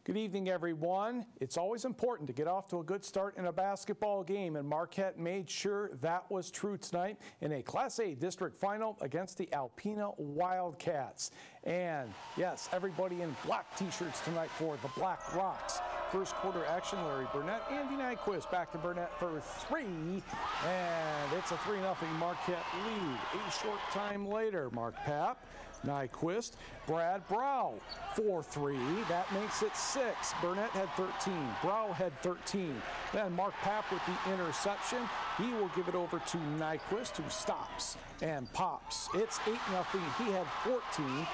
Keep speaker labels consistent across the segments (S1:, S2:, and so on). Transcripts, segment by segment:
S1: Good evening, everyone. It's always important to get off to a good start in a basketball game, and Marquette made sure that was true tonight in a Class A district final against the Alpena Wildcats. And yes, everybody in black t-shirts tonight for the Black Rocks. First quarter action, Larry Burnett, Andy Nyquist back to Burnett for three, and it's a 3-0 Marquette lead. A short time later, Mark Papp, Nyquist, Brad Brow, 4-3. That makes it 6. Burnett had 13. Brow had 13. Then Mark Papp with the interception. He will give it over to Nyquist, who stops and pops. It's 8-0. He had 14,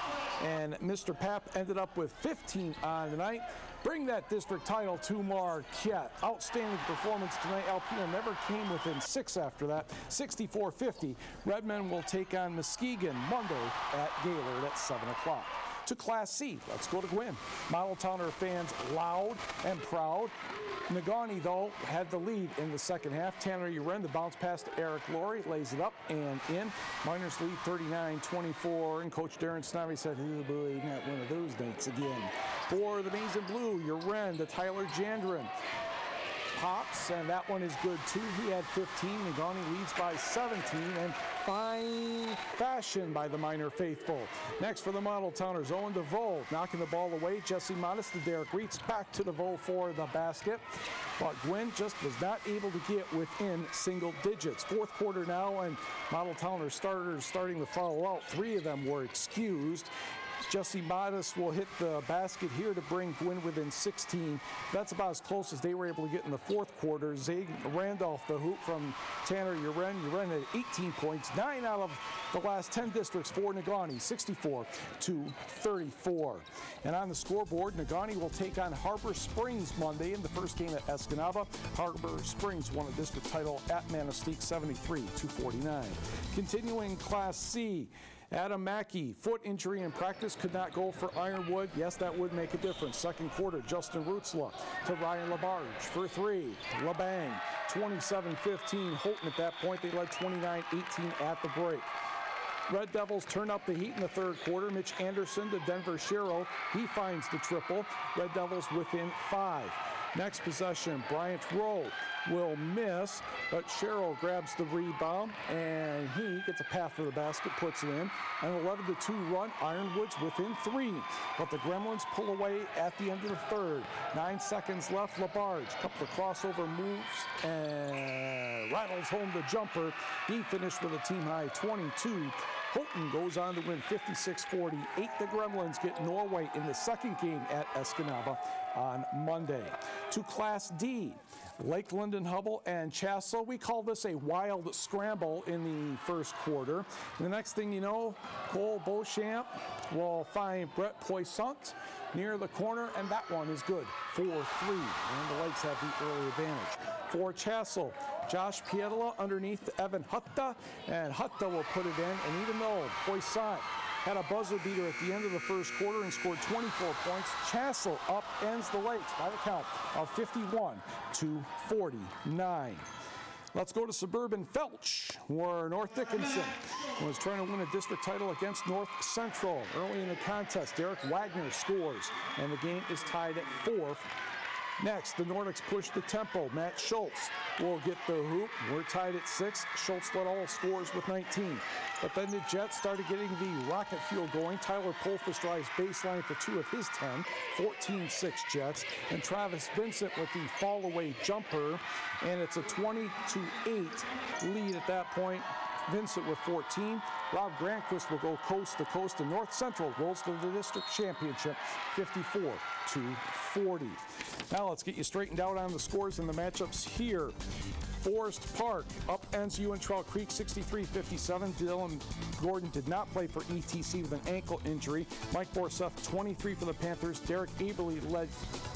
S1: and Mr. Papp ended up with 15 on the night. Bring that district title to Marquette. Outstanding performance tonight. Alpena never came within 6 after that. 64-50. Redmen will take on Muskegon Monday at Gaylord at 7 o'clock. To Class C, let's go to Gwinn. Model Towner fans loud and proud. Negaunee, though, had the lead in the second half. Tanner Uren, the bounce pass to Eric Laurie, lays it up and in. Miners lead 39-24, and Coach Darren Snivy said, oh boy, not one of those nights again. For the Maize and Blue, Uren to Tyler Jandren. Pops, and that one is good too. He had 15. Negaunee leads by 17, and fine fashion by the Miner faithful. Next for the Model Towners, Owen DeVoe knocking the ball away. Jesse Modest to Derek Reitz, back to DeVoe for the basket. But Gwinn just was not able to get within single digits. Fourth quarter now, and Model Towners starters starting to follow out. 3 of them were excused. Jesse Modest will hit the basket here to bring Gwinn within 16. That's about as close as they were able to get in the fourth quarter. Zay Randolph, the hoop from Tanner Uren. Uren had 18 points, 9 out of the last 10 districts for Negaunee, 64-34. And on the scoreboard, Negaunee will take on Harbor Springs Monday in the first game at Escanaba. Harbor Springs won a district title at Manistee, 73-49. Continuing Class C, Adam Mackey, foot injury in practice, could not go for Ironwood. Yes, that would make a difference. Second quarter, Justin Rutzla to Ryan Labarge for 3. LaBang, 27-15. Houghton at that point, they led 29-18 at the break. Red Devils turn up the heat in the third quarter. Mitch Anderson to Denver Sherrill. He finds the triple. Red Devils within 5. Next possession, Bryant Rowe will miss, but Sherrill grabs the rebound, and he gets a path to the basket, puts it in. An 11-2 run, Ironwood's within 3, but the Gremlins pull away at the end of the third. 9 seconds left, Labarge, couple of crossover moves, and rattles home the jumper. He finished with a team-high 22. Houghton goes on to win 56-48. The Gremlins get Norway in the second game at Escanaba on Monday. To Class D, Lakeland and Hubble and Chassell. We call this a wild scramble in the first quarter. And the next thing you know, Cole Beauchamp will find Brett Poissant near the corner, and that one is good for 3. And the Lakes have the early advantage. For Chassell, Josh Pietala underneath Evan Hutta, and Hutta will put it in. And even though Poissant had a buzzer beater at the end of the first quarter and scored 24 points, Chassell upends the Lakes by the count of 51-49. Let's go to suburban Felch, where North Dickinson was trying to win a district title against North Central. Early in the contest, Derek Wagner scores, and the game is tied at 4. Next, the Nordics push the tempo. Matt Schultz will get the hoop. We're tied at 6. Schultz led all scores with 19. But then the Jets started getting the rocket fuel going. Tyler Polfus drives baseline for 2 of his 10. 14-6 Jets. And Travis Vincent with the fall-away jumper. And it's a 20-8 lead at that point. Vincent with 14. Rob Granquist will go coast to coast, and North Central rolls to the district championship, 54-40. Now let's get you straightened out on the scores and the matchups here. Forest Park upends Trout Creek 63-57. Dylan Gordon did not play for ETC with an ankle injury. Mike Borseth, 23 for the Panthers. Derek Aberly led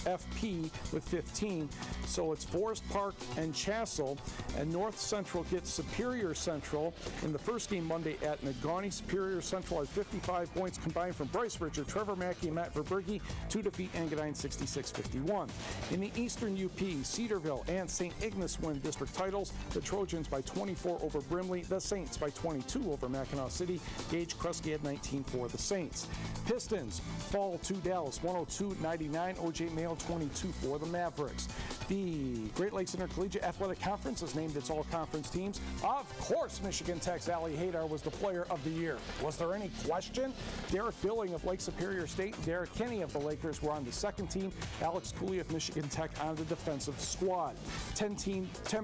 S1: FP with 15. So it's Forest Park and Chassell, and North Central gets Superior Central. In the first game Monday at Negaunee, Superior Central had 55 points combined from Bryce Richard, Trevor Mackey, and Matt Verberge to defeat Engadine 66-51. In the Eastern UP, Cedarville and St. Ignace win district titles. The Trojans by 24 over Brimley. The Saints by 22 over Mackinac City. Gage Kresge had 19 for the Saints. Pistons fall to Dallas 102-99. O.J. Mayo 22 for the Mavericks. The Great Lakes Intercollegiate Athletic Conference has named its all-conference teams. Of course, Michigan Tech's Ali Hadar was the player of the year. Was there any question? Derek Billing of Lake Superior State and Derek Kinney of the Lakers were on the second team. Alex Cooley of Michigan Tech on the defensive squad. 10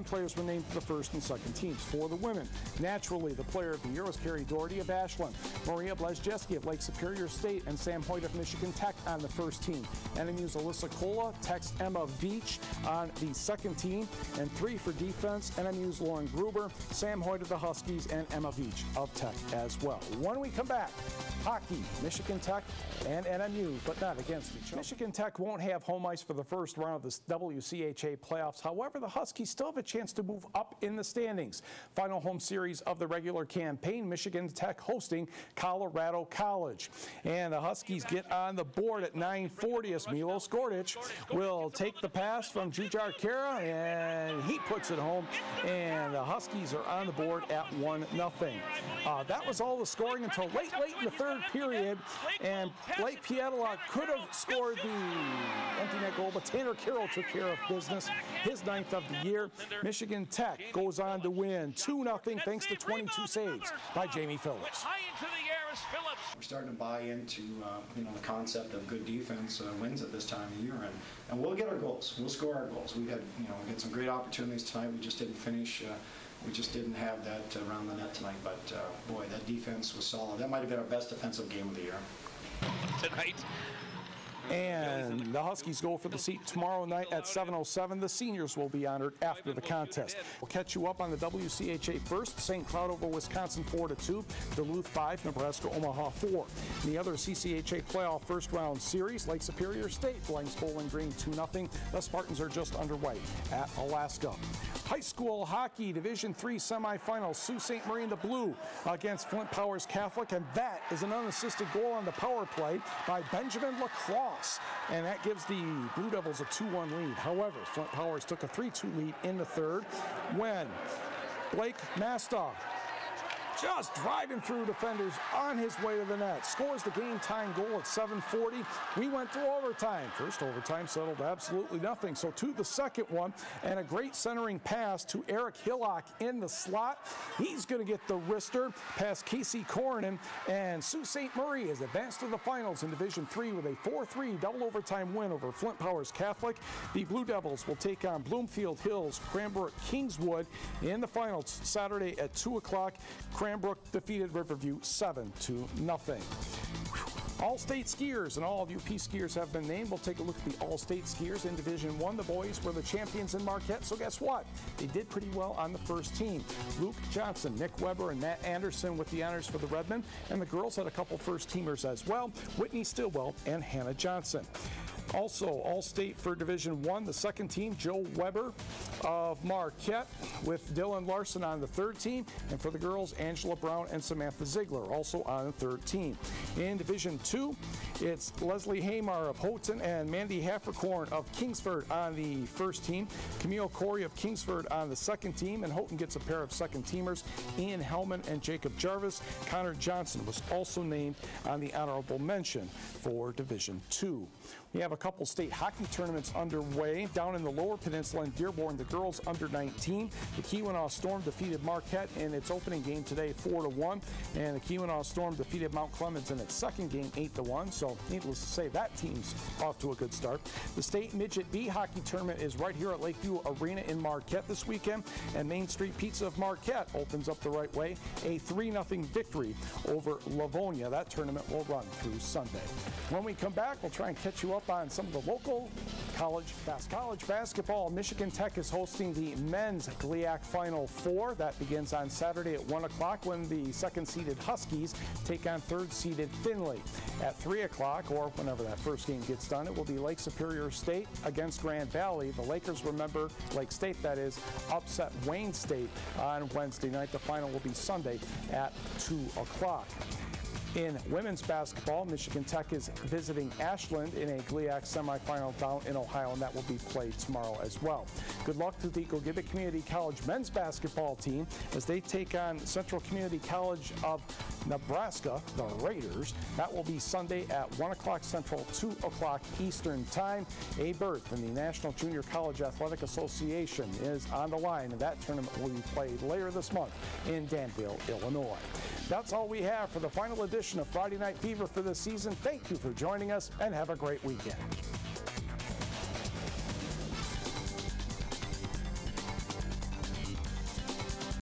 S1: players were named to the first and second teams. For the women, naturally, the player of the year was Carrie Doherty of Ashland, Maria Blazjeski of Lake Superior State, and Sam Hoyt of Michigan Tech on the first team. NMU's Alyssa Kola, Tech's Emma Veach on the second team, and 3 for defense, NMU's Lauren Gruber, Sam Hoyt of the Huskies, and Emma Veach of Tech as well. When we come back, hockey, Michigan Tech and NMU, but not against each other. Michigan Tech won't have home ice for the first round of the WCHA playoffs. However, the Huskies still have a chance to move up in the standings. Final home series of the regular campaign, Michigan Tech hosting Colorado College. And the Huskies get on the board at 9:40 as Milo Skordic will take the pass from Jujar Kara, and he puts it home, and the Huskies are on the board at 1-0. That was all the scoring until late in the third period, and Blake Pietalak could have scored the empty net goal, but Tanner Carroll took care of business, his 9th of the year. Michigan Tech goes on to win 2-0 thanks to 22 saves by Jamie Phillips.
S2: We're starting to buy into the concept of good defense wins at this time of year, and we'll get our goals. We'll score our goals. We had some great opportunities tonight. We just didn't finish. We just didn't have that around the net tonight. But boy, that defense was solid. That might have been our best defensive game of the year
S3: tonight.
S1: And the Huskies go for the seat tomorrow night at 7:07. The seniors will be honored after the contest. We'll catch you up on the WCHA first. St. Cloud over Wisconsin 4-2. Duluth 5, Nebraska Omaha 4. In the other CCHA playoff first round series, Lake Superior State blanks Bowling Green 2-0. The Spartans are just underway at Alaska. High school hockey Division III semifinals. Sault Ste. Marie in the blue against Flint Powers Catholic, and that is an unassisted goal on the power play by Benjamin Lacrosse, and that gives the Blue Devils a 2-1 lead. However, Flint Powers took a 3-2 lead in the third when Blake Mastoff, just driving through defenders on his way to the net, scores the game-tying goal at 7:40. We went to overtime. First overtime settled absolutely nothing. So to the second one, and a great centering pass to Eric Hillock in the slot. He's going to get the wrister past Casey Coronan, and Sault Ste. Marie is advanced to the finals in Division III with a 4-3 double overtime win over Flint Powers Catholic. The Blue Devils will take on Bloomfield Hills Cranbrook Kingswood in the finals Saturday at 2 o'clock. Cranbrook defeated Riverview 7-0. All-state skiers and all of UP skiers have been named. We'll take a look at the all-state skiers in Division I. The boys were the champions in Marquette, so guess what? They did pretty well on the first team. Luke Johnson, Nick Weber, and Matt Anderson with the honors for the Redmen, and the girls had a couple first-teamers as well, Whitney Stillwell and Hannah Johnson. Also, All-State for Division I, the second team, Joe Weber of Marquette with Dylan Larson on the third team. And for the girls, Angela Brown and Samantha Ziegler also on the third team. In Division II, it's Leslie Hamar of Houghton and Mandy Haffercorn of Kingsford on the first team. Camille Corey of Kingsford on the second team. And Houghton gets a pair of second teamers, Ian Hellman and Jacob Jarvis. Connor Johnson was also named on the honorable mention for Division II. We have a couple state hockey tournaments underway. Down in the Lower Peninsula in Dearborn, the girls under 19. The Keweenaw Storm defeated Marquette in its opening game today 4-1, and the Keweenaw Storm defeated Mount Clemens in its second game 8-1. So needless to say, that team's off to a good start. The state midget B hockey tournament is right here at Lakeview Arena in Marquette this weekend, and Main Street Pizza of Marquette opens up the right way, a 3-0 victory over Livonia. That tournament will run through Sunday. When we come back, we'll try and catch you up on some of the local college basketball. Michigan Tech is hosting the men's GLIAC Final Four. That begins on Saturday at 1 o'clock when the second-seeded Huskies take on third-seeded Findlay. At 3 o'clock, or whenever that first game gets done, it will be Lake Superior State against Grand Valley. The Lakers, remember, Lake State, that is, upset Wayne State on Wednesday night. The final will be Sunday at 2 o'clock. In women's basketball, Michigan Tech is visiting Ashland in a GLIAC semifinal down in Ohio, and that will be played tomorrow as well. Good luck to the Eagle Gibbet Community College men's basketball team as they take on Central Community College of Nebraska, the Raiders. That will be Sunday at 1 o'clock Central, 2 o'clock Eastern Time. A berth in the National Junior College Athletic Association is on the line, and that tournament will be played later this month in Danville, Illinois. That's all we have for the final edition of Friday Night Fever for this season. Thank you for joining us, and have a great weekend.